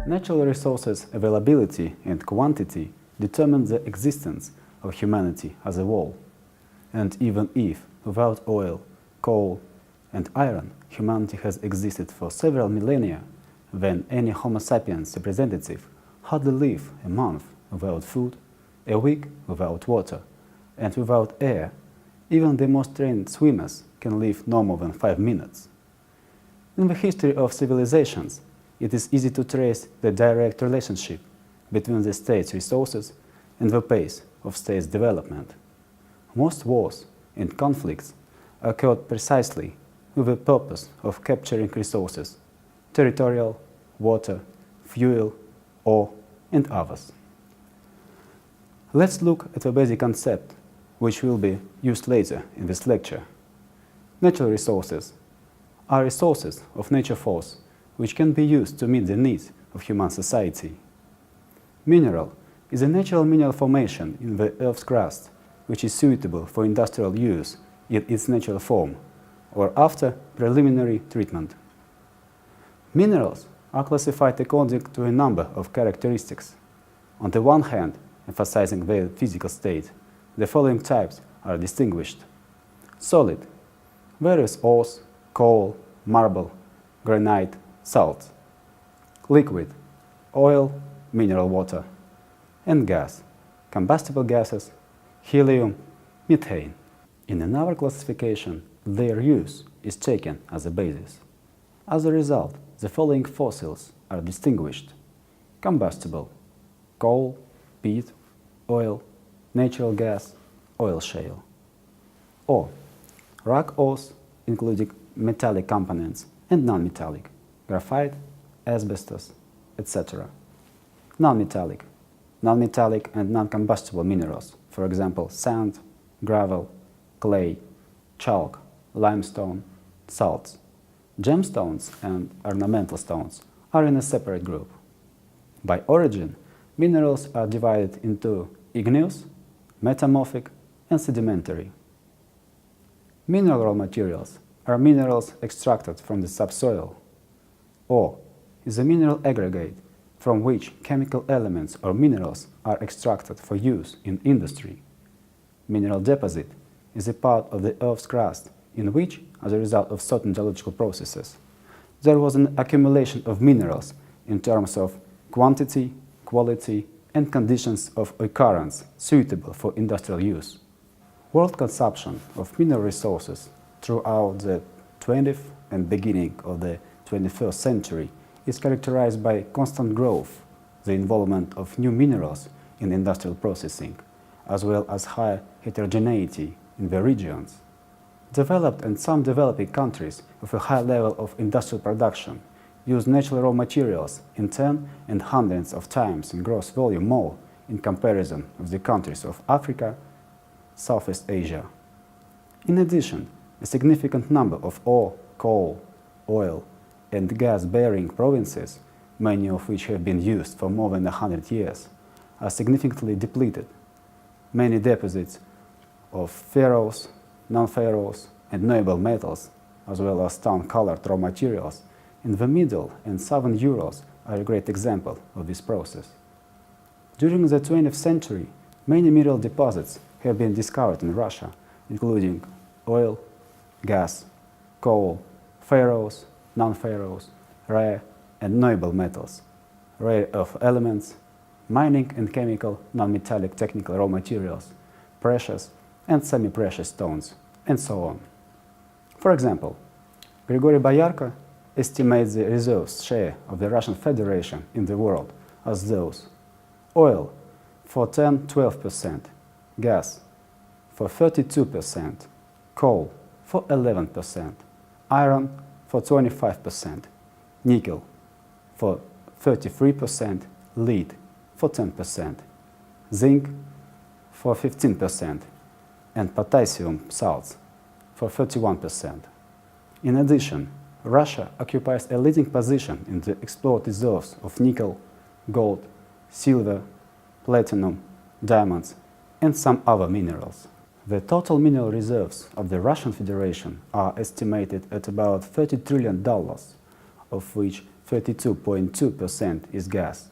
Natural resources availability and quantity determine the existence of humanity as a whole. And even if, without oil, coal, and iron, humanity has existed for several millennia, then any Homo sapiens representative hardly live a month without food, a week without water, and without air. Even the most trained swimmers can live no more than 5 minutes. In the history of civilizations, it is easy to trace the direct relationship between the state's resources and the pace of state's development. Most wars and conflicts occurred precisely with the purpose of capturing resources: territorial, water, fuel, ore, and others. Let's look at a basic concept which will be used later in this lecture. Natural resources are resources of nature force which can be used to meet the needs of human society. Mineral is a natural mineral formation in the Earth's crust which is suitable for industrial use in its natural form or after preliminary treatment. Minerals are classified according to a number of characteristics. On the one hand, emphasizing their physical state, the following types are distinguished: solid, various ores, coal, marble, granite, salt; liquid, oil, mineral water; and gas, combustible gases, helium, methane. In another classification, their use is taken as a basis. As a result, the following fossils are distinguished: combustible, coal, peat, oil, natural gas, oil shale; or rock ores, including metallic components and non-metallic, graphite, asbestos, etc. Non-metallic and non-combustible minerals, for example, sand, gravel, clay, chalk, limestone, salts. Gemstones and ornamental stones are in a separate group. By origin, minerals are divided into igneous, metamorphic, and sedimentary. Mineral raw materials are minerals extracted from the subsoil. Ore is a mineral aggregate from which chemical elements or minerals are extracted for use in industry. Mineral deposit is a part of the Earth's crust in which, as a result of certain geological processes, there was an accumulation of minerals in terms of quantity, quality, and conditions of occurrence suitable for industrial use. World consumption of mineral resources throughout the 20th and beginning of the 21st century is characterized by constant growth, the involvement of new minerals in industrial processing, as well as high heterogeneity in the regions. Developed and some developing countries with a high level of industrial production use natural raw materials in 10 and hundreds of times in gross volume more in comparison with the countries of Africa, Southeast Asia. In addition, a significant number of ore, coal, oil, and gas-bearing provinces, many of which have been used for more than 100 years, are significantly depleted. Many deposits of ferrous, non-ferrous, and noble metals, as well as stone-colored raw materials, in the Middle and Southern Urals are a great example of this process. During the 20th century, many mineral deposits have been discovered in Russia, including oil, gas, coal, ferrous, non-ferrous, rare and noble metals, rare earth elements, mining and chemical non-metallic technical raw materials, precious and semi-precious stones, and so on. For example, Grigory Boyarko estimates the reserves share of the Russian Federation in the world as those: oil for 10–12%, gas for 32%, coal for 11%, iron for 25%, nickel for 33%, lead for 10%, zinc for 15%, and potassium salts for 31%. In addition, Russia occupies a leading position in the explored reserves of nickel, gold, silver, platinum, diamonds, and some other minerals. The total mineral reserves of the Russian Federation are estimated at about $30 trillion, of which 32.2% is gas,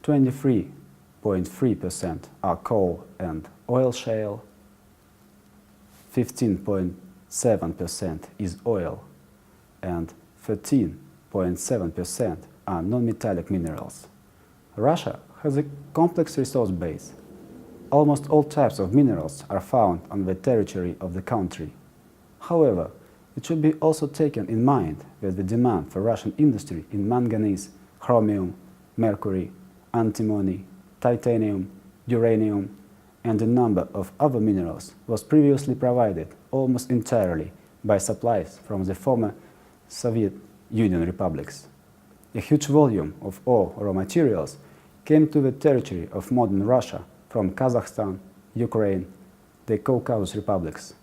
23.3% are coal and oil shale, 15.7% is oil, and 13.7% are non-metallic minerals. Russia has a complex resource base. Almost all types of minerals are found on the territory of the country. However, it should be also taken in mind that the demand for Russian industry in manganese, chromium, mercury, antimony, titanium, uranium, and a number of other minerals was previously provided almost entirely by supplies from the former Soviet Union republics. A huge volume of all raw materials came to the territory of modern Russia from Kazakhstan, Ukraine, the Caucasus republics.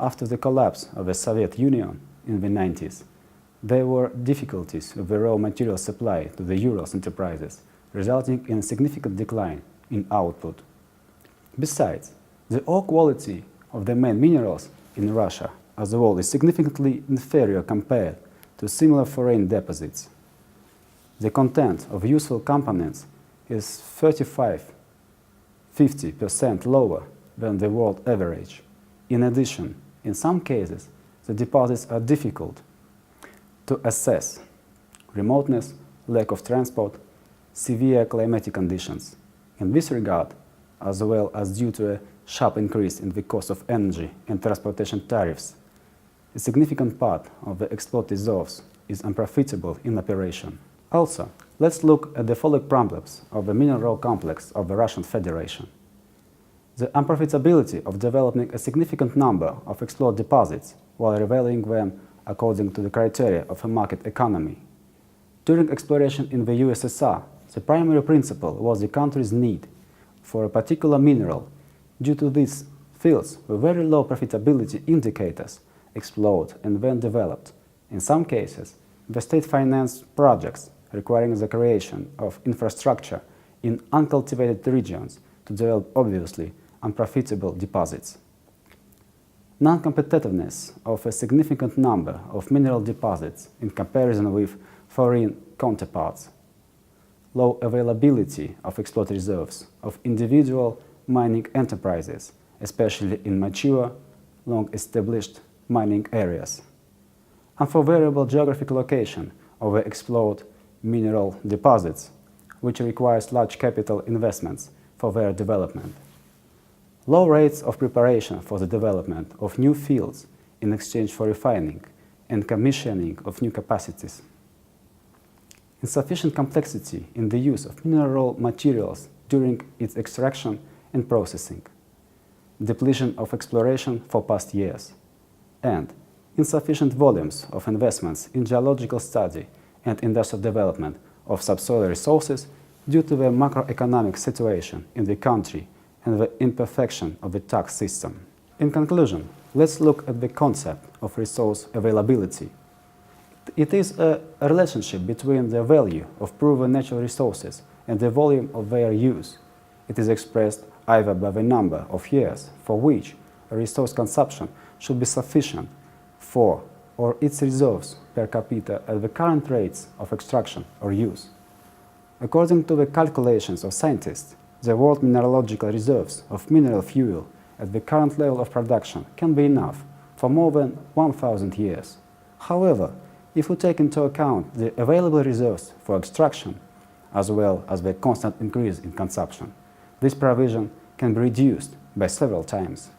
After the collapse of the Soviet Union in the 90s, there were difficulties with the raw material supply to the Urals enterprises, resulting in a significant decline in output. Besides, the ore quality of the main minerals in Russia as a whole is significantly inferior compared to similar foreign deposits. The content of useful components is 35–50% lower than the world average. In addition, in some cases, the deposits are difficult to assess. Remoteness, lack of transport, severe climatic conditions. In this regard, as well as due to a sharp increase in the cost of energy and transportation tariffs, a significant part of the explored reserves is unprofitable in operation. Also, let's look at the following problems of the mineral complex of the Russian Federation. The unprofitability of developing a significant number of explored deposits while revealing them according to the criteria of a market economy. During exploration in the USSR, the primary principle was the country's need for a particular mineral. Due to these fields with very low profitability indicators explored and then developed. In some cases, the state financed projects requiring the creation of infrastructure in uncultivated regions to develop obviously unprofitable deposits. Non-competitiveness of a significant number of mineral deposits in comparison with foreign counterparts. Low availability of explored reserves of individual mining enterprises, especially in mature, long-established mining areas. Unfavorable geographic location of the explored mineral deposits, which requires large capital investments for their development. Low rates of preparation for the development of new fields in exchange for refining and commissioning of new capacities. Insufficient complexity in the use of mineral materials during its extraction and processing. Depletion of exploration for past years. And insufficient volumes of investments in geological study and industrial development of subsoil resources due to the macroeconomic situation in the country and the imperfection of the tax system. In conclusion, let's look at the concept of resource availability. It is a relationship between the value of proven natural resources and the volume of their use. It is expressed either by the number of years for which a resource consumption should be sufficient for or its reserves per capita at the current rates of extraction or use. According to the calculations of scientists, the world mineralogical reserves of mineral fuel at the current level of production can be enough for more than 1,000 years. However, if we take into account the available reserves for extraction, as well as the constant increase in consumption, this provision can be reduced by several times.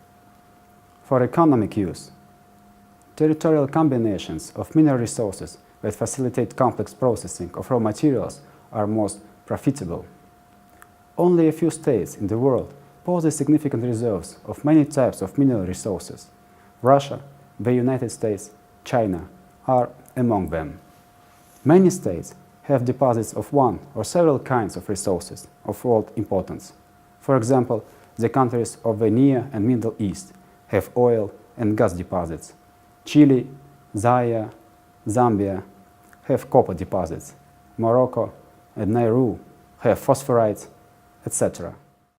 For economic use, territorial combinations of mineral resources that facilitate complex processing of raw materials are most profitable. Only a few states in the world possess significant reserves of many types of mineral resources. Russia, the United States, China are among them. Many states have deposits of one or several kinds of resources of world importance. For example, the countries of the Near and Middle East have oil and gas deposits. Chile, Zaire, Zambia have copper deposits. Morocco and Nauru have phosphorites, etc.